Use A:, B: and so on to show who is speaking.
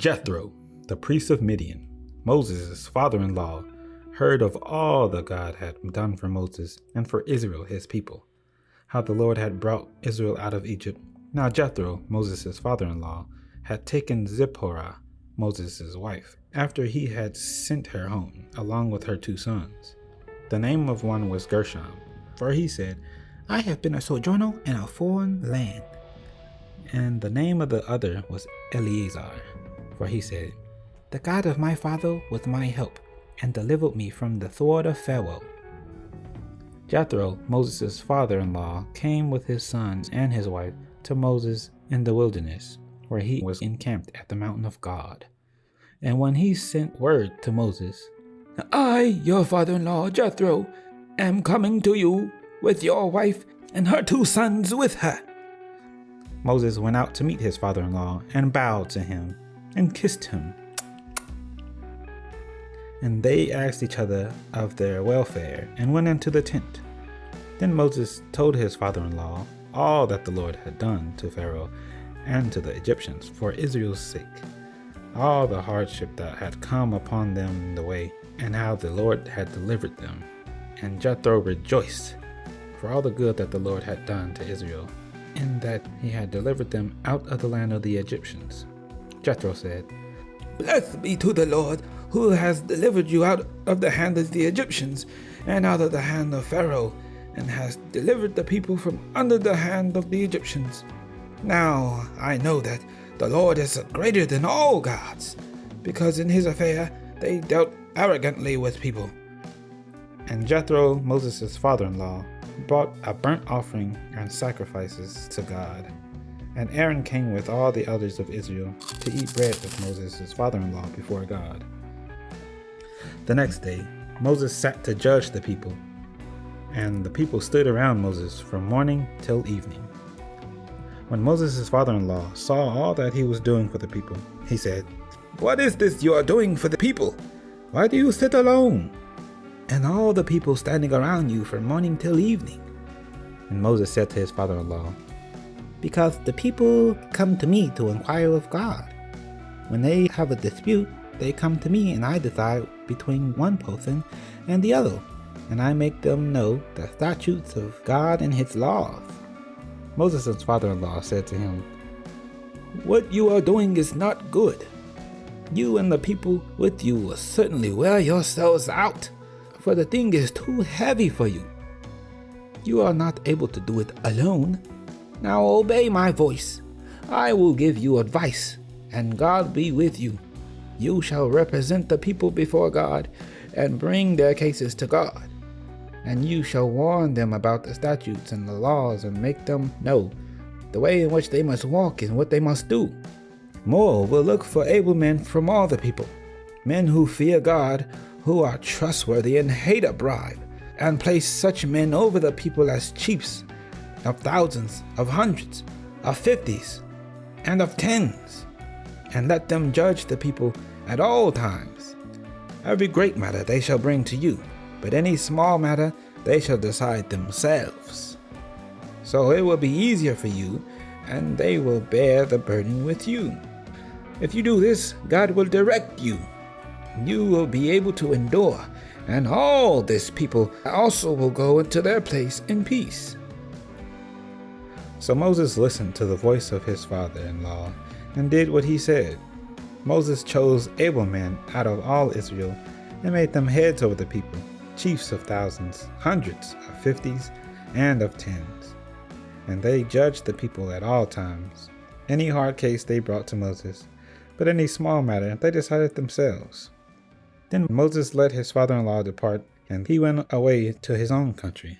A: Jethro, the priest of Midian, Moses' father-in-law, heard of all that God had done for Moses and for Israel his people, how the Lord had brought Israel out of Egypt. Now Jethro, Moses' father-in-law, had taken Zipporah, Moses' wife, after he had sent her home, along with her 2 sons. The name of one was Gershom, for he said, "I have been a sojourner in a foreign land." And the name of the other was Eleazar, for he said, "The God of my father was my help, and delivered me from the sword of Pharaoh." Jethro, Moses' father-in-law, came with his sons and his wife to Moses in the wilderness, where he was encamped at the mountain of God. And when he sent word to Moses, "I, your father-in-law Jethro, am coming to you with your wife and her 2 sons with her," Moses went out to meet his father-in-law and bowed to him and kissed him. And they asked each other of their welfare and went into the tent. Then Moses told his father-in-law all that the Lord had done to Pharaoh and to the Egyptians for Israel's sake, all the hardship that had come upon them in the way, and how the Lord had delivered them. And Jethro rejoiced for all the good that the Lord had done to Israel, in that he had delivered them out of the land of the Egyptians. Jethro said, "Blessed be to the Lord, who has delivered you out of the hand of the Egyptians, and out of the hand of Pharaoh, and has delivered the people from under the hand of the Egyptians. Now I know that the Lord is greater than all gods, because in his affair they dealt arrogantly with people." And Jethro, Moses' father-in-law, brought a burnt offering and sacrifices to God. And Aaron came with all the elders of Israel to eat bread with Moses' father-in-law before God. The next day, Moses sat to judge the people, and the people stood around Moses from morning till evening. When Moses' father-in-law saw all that he was doing for the people, he said, "What is this you are doing for the people? Why do you sit alone, and all the people standing around you from morning till evening?" And Moses said to his father-in-law, "Because the people come to me to inquire of God. When they have a dispute, they come to me, and I decide between one person and the other, and I make them know the statutes of God and his laws." Moses' father-in-law said to him, "What you are doing is not good. You and the people with you will certainly wear yourselves out, for the thing is too heavy for you. You are not able to do it alone. Now obey my voice. I will give you advice, and God be with you. You shall represent the people before God and bring their cases to God. And you shall warn them about the statutes and the laws and make them know the way in which they must walk and what they must do. Moreover, look for able men from all the people, men who fear God, who are trustworthy and hate a bribe, and place such men over the people as chiefs of thousands, of hundreds, of 50s, and of 10s, and let them judge the people at all times. Every great matter they shall bring to you, but any small matter they shall decide themselves. So it will be easier for you, and they will bear the burden with you. If you do this, God will direct you. You will be able to endure, and all this people also will go into their place in peace." So Moses listened to the voice of his father-in-law and did what he said. Moses chose able men out of all Israel and made them heads over the people, chiefs of thousands, hundreds, of 50s, and of 10s. And they judged the people at all times. Any hard case they brought to Moses, but any small matter they decided themselves. Then Moses let his father-in-law depart, and he went away to his own country.